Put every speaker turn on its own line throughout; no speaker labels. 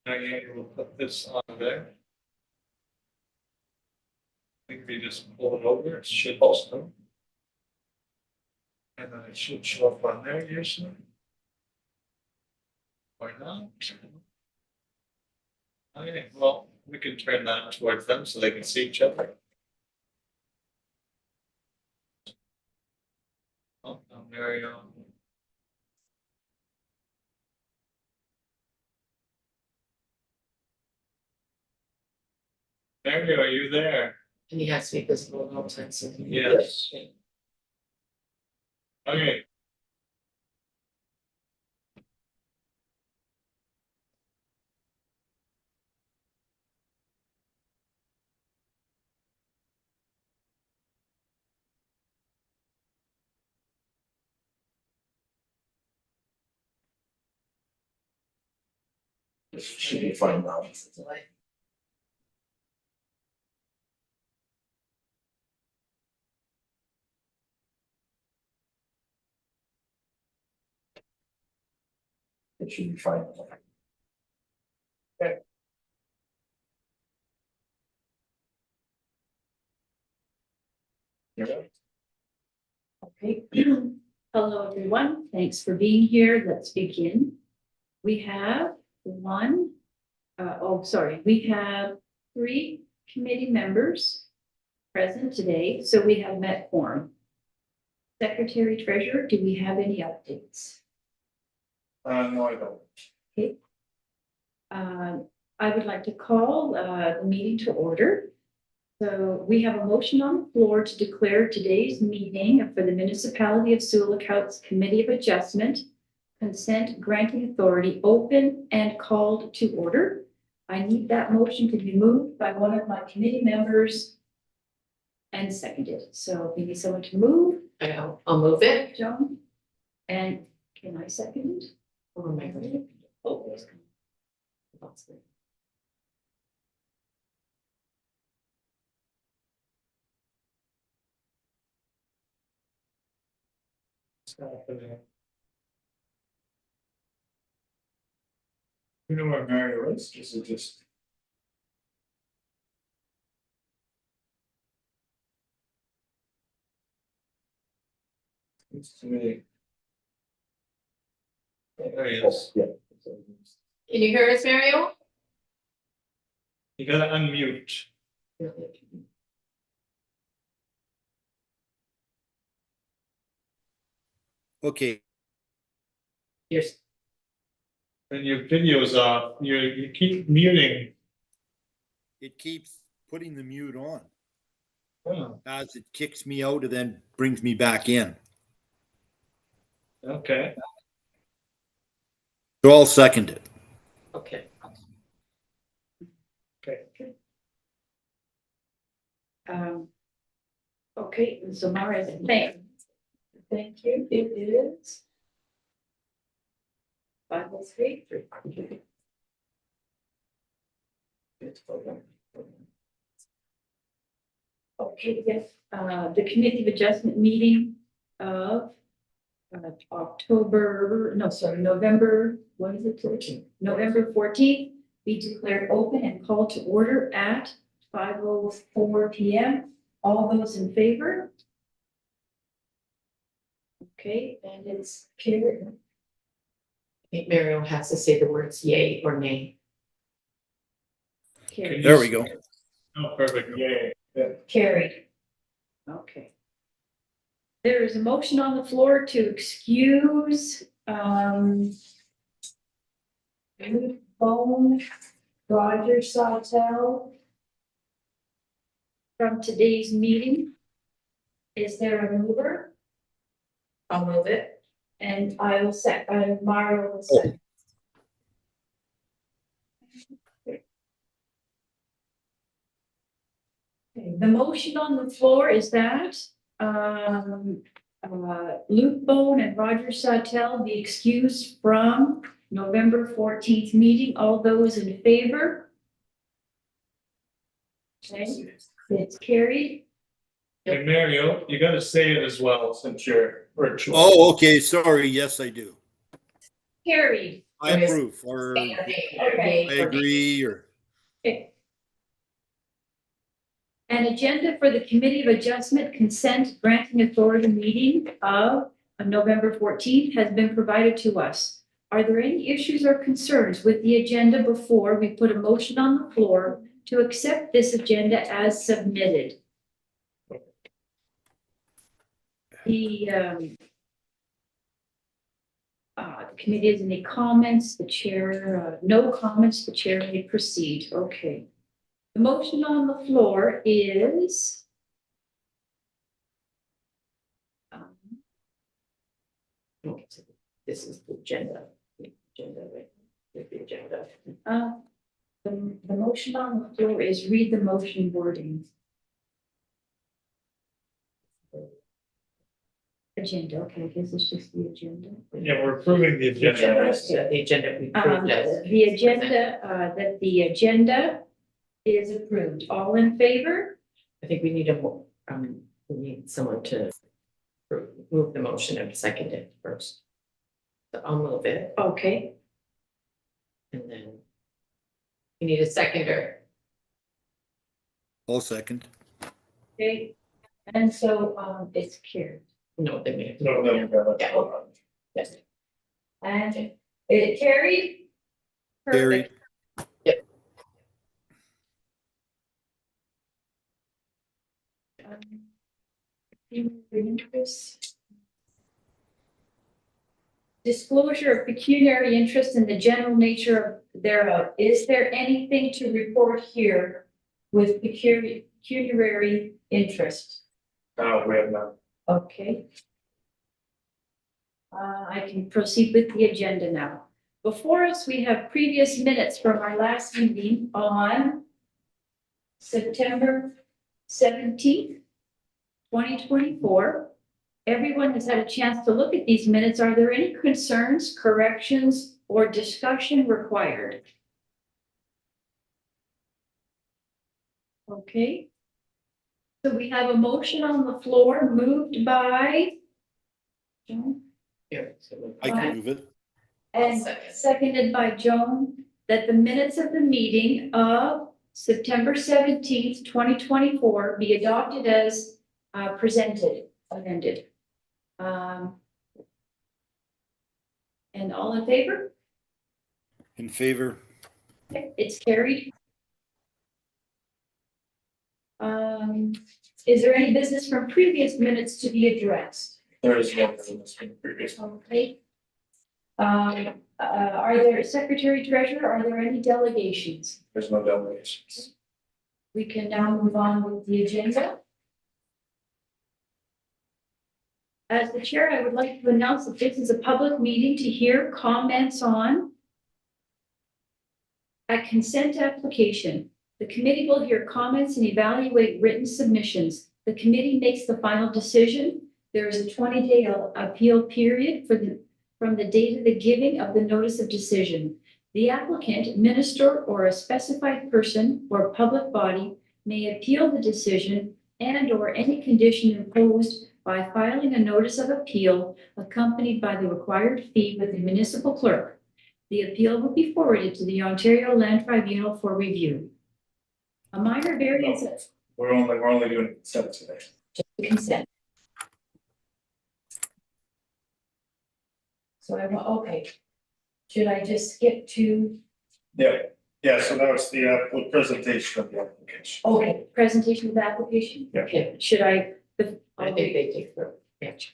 Okay, we'll put this on there. I think we just pull it over, it should also. And then it should show up on there usually. Or not. Okay, well, we can turn that towards them so they can see each other. Oh, no, Mario. Mario, are you there?
And he has to be visible at all times.
Yes. Okay.
Should be fine now. It should be fine.
Okay.
Okay, hello everyone, thanks for being here, let's begin. We have we have 3 committee members present today, so we have met quorum. Secretary Treasurer, do we have any updates?
No, I don't.
Okay. I would like to call the meeting to order. So we have a motion on the floor to declare today's meeting for the Municipality of Sioux Committee of Adjustment Consent Granting Authority open and called to order. I need that motion to be moved by one of my committee members and seconded. So we need someone to move.
I'll move it.
Joan? And can I second?
Oh, my God.
Oh, yes.
You know where Mario is? Is it just? It's to me. There he is.
Can you hear us, Mario?
You gotta unmute.
Okay,
Yes.
And your video's off, you keep muting.
it keeps putting the mute on
Oh,
as it kicks me out and then brings me back in.
okay.
So I'll second it.
Okay.
Okay.
Okay, so Mara, thank you. It is 5:03. Okay, yes, the Committee of Adjustment meeting of November, what is it? 14th. November 14th, be declared open and called to order at 5:04 p.m. All those in favor? Okay, and it's carried.
I think Mario has to say the words yay or nay.
Carried.
There we go.
Oh, perfect, yay. Yeah.
Carried. Okay. There is a motion on the floor to excuse, Bone, Roger Sawtell from today's meeting. Is there a mover?
I'll move it.
And I will Mara will second. Okay, the motion on the floor is that, Luke Bone and Roger Sawtell be excused from November 14th meeting. All those in favor? Okay, it's carried.
Hey, Mario, you gotta say it as well since you're virtual.
Oh, okay. Sorry. Yes, I do.
Carried.
I approve, or I
Okay.
agree, or
Okay. An agenda for the Committee of Adjustment Consent Granting Authority meeting of November 14th has been provided to us. Are there any issues or concerns with the agenda before we put a motion on the floor to accept this agenda as submitted? The committee has any comments? The chair, no comments. The chair may proceed. Okay. The motion on the floor is
Okay, so this is the agenda. The agenda, right? The agenda.
the motion on the floor is read the motion wording. Agenda, okay, I guess it's just the agenda.
Yeah, we're approving the
The
agenda.
agenda we approved as.
The agenda, that the agenda is approved. All in favor?
I think we need we need someone to move the motion and second it first. So I'll move it
Okay,
and then we need a seconder.
I'll second.
okay. And so, it's carried.
No, they may.
No, no, no.
Yeah. Yes.
And it carried?
Carried.
Perfect. Disclosure of pecuniary interest in the general nature thereof. Is there anything to report here with pecuniary interest?
We have none.
Okay. I can proceed with the agenda now. Before us, we have previous minutes from our last meeting on September 17th, 2024. Everyone has had a chance to look at these minutes. Are there any concerns, corrections, or discussion required? Okay. So we have a motion on the floor moved by Joan
Yeah. So
I can move it.
and seconded by Joan, that the minutes of the meeting of September 17th, 2024 be adopted as presented, amended. And all in favor?
In favor.
Okay, it's carried. Is there any business from previous minutes to be addressed?
There is no business from previous.
Okay. Are there secretary treasurer, are there any delegations?
There's no delegations.
We can now move on with the agenda. As the chair, I would like to announce that this is a public meeting to hear comments on a consent application. The committee will hear comments and evaluate written submissions. The committee makes the final decision. There is a 20-day appeal period from the date of the giving of the notice of decision. The applicant, minister, or a specified person or public body may appeal the decision and/or any condition imposed by filing a notice of appeal accompanied by the required fee with the municipal clerk. The appeal will be forwarded to the Ontario Land Tribunal for review. A minor variance.
We're only doing consent today.
Consent. So okay. Should I just skip to,
Yeah, so now it's the presentation of the application.
okay, presentation of the application?
Yeah.
Okay, should I?
I think they take the action.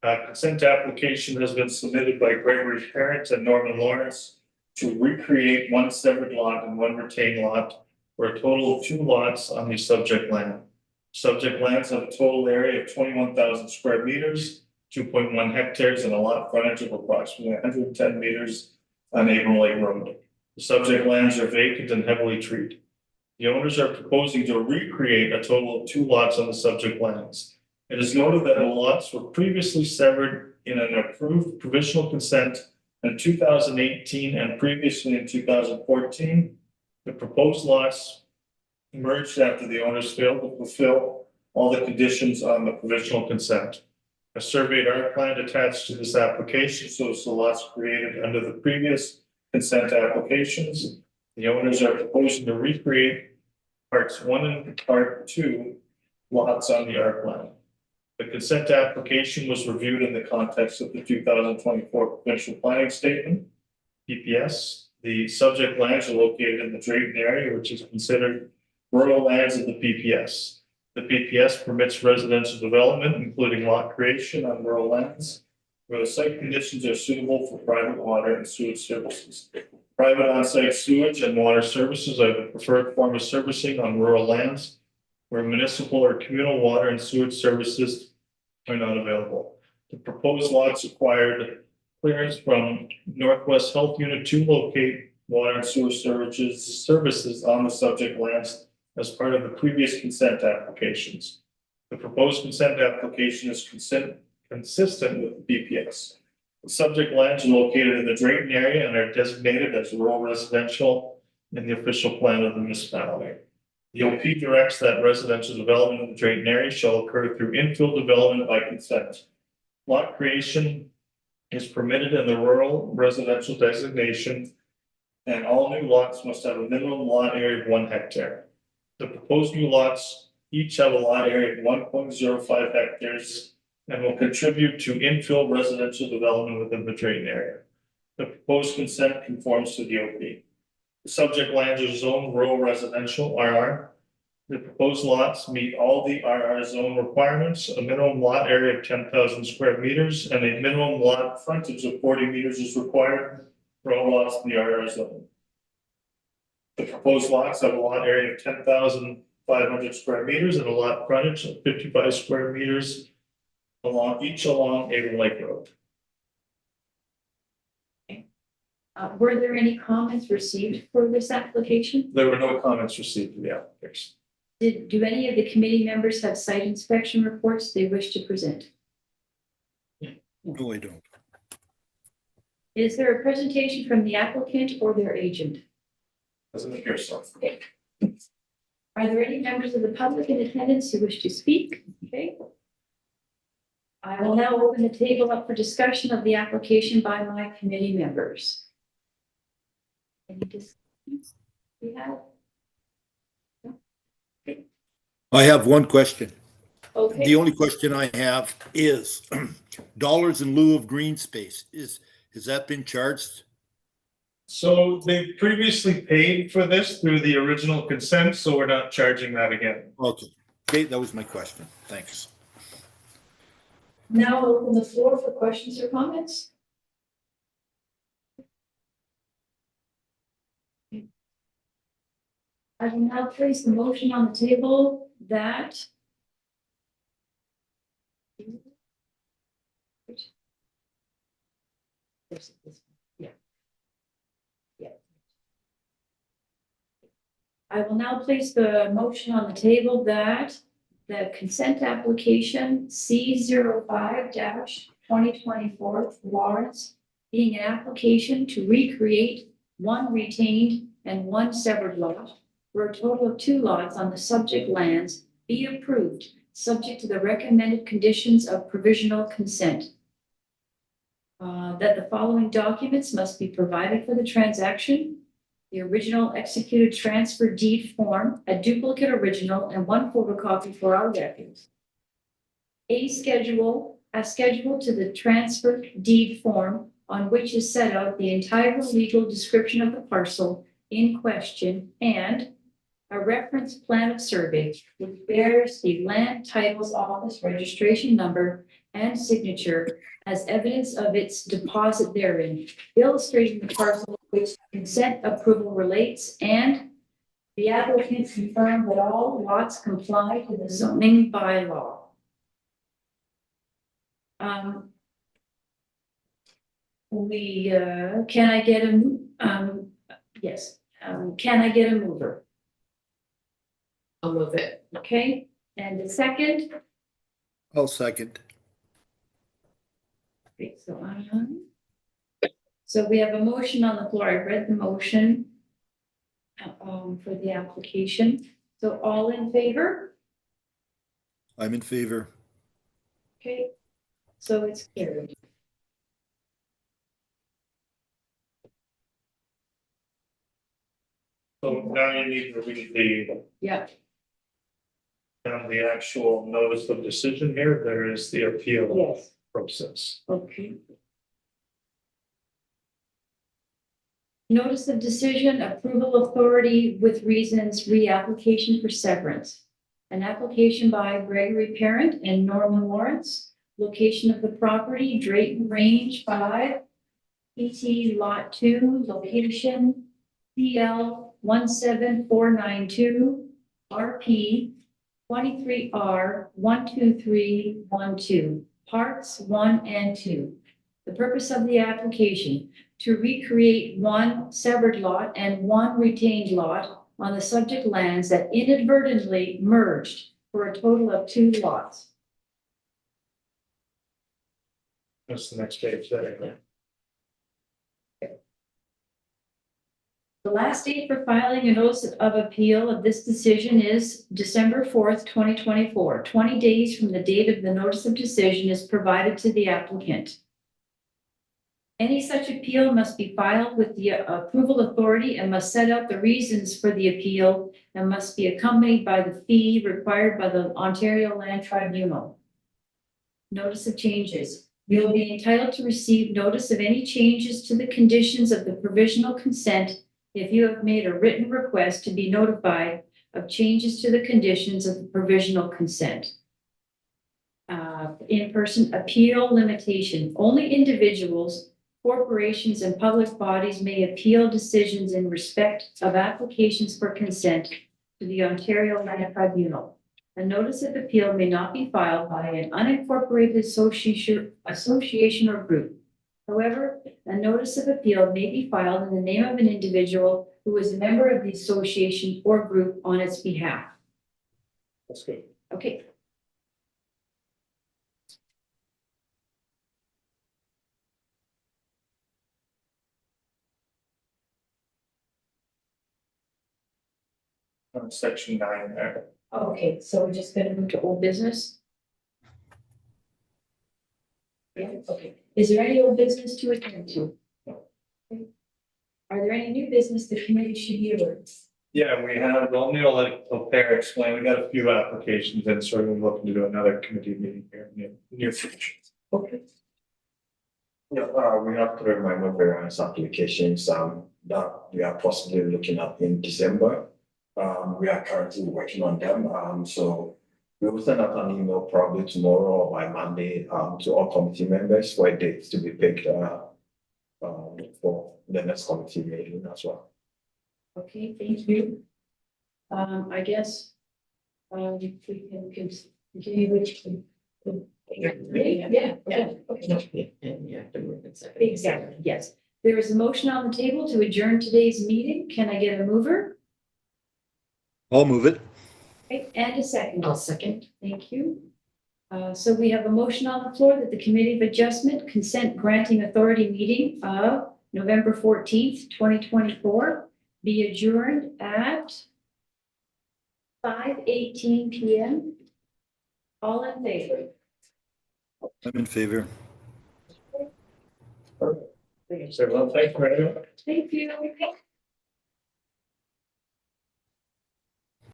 Consent application has been submitted by Gregory Parent and Norman Lawrence to recreate one severed lot and one retained lot for a total of 2 lots on the subject land. Subject lands have a total area of 21,000 square meters, 2.1 hectares, and a lot frontage of approximately 110 meters on Avon Lake Road. The subject lands are vacant and heavily treed. The owners are proposing to recreate a total of 2 lots on the subject lands. It is noted that the lots were previously severed in an approved provisional consent in 2018 and previously in 2014. The proposed lots merged after the owners failed to fulfill all the conditions on the provisional consent. A surveyed art plan attached to this application shows the lots created under the previous consent applications. The owners are proposing to recreate parts 1 and part 2 lots on the art plan. The consent application was reviewed in the context of the 2024 provincial planning statement, PPS. The subject lands are located in the Drayton area, which is considered rural lands of the PPS. The PPS permits residential development, including lot creation on rural lands, where the site conditions are suitable for private water and sewage services. Private on-site sewage and water services are the preferred form of servicing on rural lands, where municipal or communal water and sewage services are not available. The proposed lots acquired clearance from Northwest Health Unit to locate water and sewer services on the subject lands as part of the previous consent applications. The proposed consent application is consistent with the BPS. The subject lands are located in the Drayton area and are designated as rural residential in the official plan of the municipality. The OP directs that residential development in the Drayton area shall occur through infill development by consent. Lot creation is permitted in the rural residential designation, and all new lots must have a minimum lot area of 1 hectare. The proposed new lots each have a lot area of 1.05 hectares and will contribute to infill residential development within the Drayton area. The proposed consent conforms to the OP. The subject lands are zoned rural residential RR. The proposed lots meet all the RR zone requirements. A minimum lot area of 10,000 square meters and a minimum lot frontage of 40 meters is required for all lots in the RR zone. The proposed lots have a lot area of 10,500 square meters and a lot frontage of 55 square meters along Avon Lake Road.
Were there any comments received for this application?
There were no comments received for the application.
Do any of the committee members have site inspection reports they wish to present?
No, I don't.
Is there a presentation from the applicant or their agent?
Doesn't appear so.
Okay. Are there any members of the public in attendance who wish to speak? Okay. I will now open the table up for discussion of the application by my committee members. Any discussions we have?
I have one question.
Okay.
The only question I have is dollars in lieu of green space. Has that been charged?
So they previously paid for this through the original consent, so we're not charging that again.
Okay. Okay, that was my question. Thanks.
Now I'll open the floor for questions or comments. I will now place the motion on the table that yeah. I will now place the motion on the table that the consent application C05-2024 warrants being an application to recreate 1 retained and 1 severed lot for a total of 2 lots on the subject lands be approved, subject to the recommended conditions of provisional consent. That the following documents must be provided for the transaction: the original executed transfer deed form, a duplicate original, and 1 photocopy for our records. A schedule to the transfer deed form on which is set out the entire legal description of the parcel in question, and a reference plan of survey which bears the land titles office registration number and signature as evidence of its deposit therein, illustrating the parcel which consent approval relates, and the applicant confirmed that all lots comply to the zoning bylaw. Can I get a, yes, can I get a mover?
I'll move it.
Okay, and the second?
I'll second.
Okay, so we have a motion on the floor. I read the motion for the application. So all in favor?
I'm in favor.
Okay. So it's carried.
So now you need to read the,
Yeah,
the actual notice of decision here. There is the appeal
yes,
process.
okay. Notice of decision, approval authority with reasons, reapplication for severance. An application by Gregory Parent and Norman Lawrence. Location of the property, Drayton Range 5, PT Lot 2, location CL 17492, RP 23R 12312, parts 1 and 2. The purpose of the application, to recreate one severed lot and one retained lot on the subject lands that inadvertently merged for a total of 2 lots.
That's the next page there.
The last date for filing a notice of appeal of this decision is December 4th, 2024. 20 days from the date of the notice of decision is provided to the applicant. Any such appeal must be filed with the approval authority and must set out the reasons for the appeal and must be accompanied by the fee required by the Ontario Land Tribunal. Notice of changes. You will be entitled to receive notice of any changes to the conditions of the provisional consent if you have made a written request to be notified of changes to the conditions of the provisional consent. In-person appeal limitation. Only individuals, corporations, and public bodies may appeal decisions in respect of applications for consent to the Ontario Land Tribunal. A notice of appeal may not be filed by an unincorporated association or group. However, a notice of appeal may be filed in the name of an individual who is a member of the association or group on its behalf.
That's good.
Okay.
On section 9 there.
Okay, so we're just gonna move to old business? Yeah, okay. Is there any old business to attend to? Okay. Are there any new business the committee should be aware of?
Yeah, we have, only I'll let Claire explain. We got a few applications and so we're looking to do another committee meeting here in the near future.
Okay.
Yeah, we have 3 minor variance applications, that we are possibly looking at in December. We are currently working on them, so we will send out an email probably tomorrow or by Monday, to all committee members for a date to be picked, for the next committee meeting as well.
Okay, thank you. I guess, we can continue which. Yeah, okay.
And you have to move it second.
Exactly, yes. There is a motion on the table to adjourn today's meeting. Can I get a mover?
I'll move it.
Okay, and a second.
I'll second.
Thank you. So we have a motion on the floor that the Committee of Adjustment Consent Granting Authority meeting of November 14th, 2024 be adjourned at 5:18 p.m. All in favor?
I'm in favor.
So, well, thank you very much.
Thank you.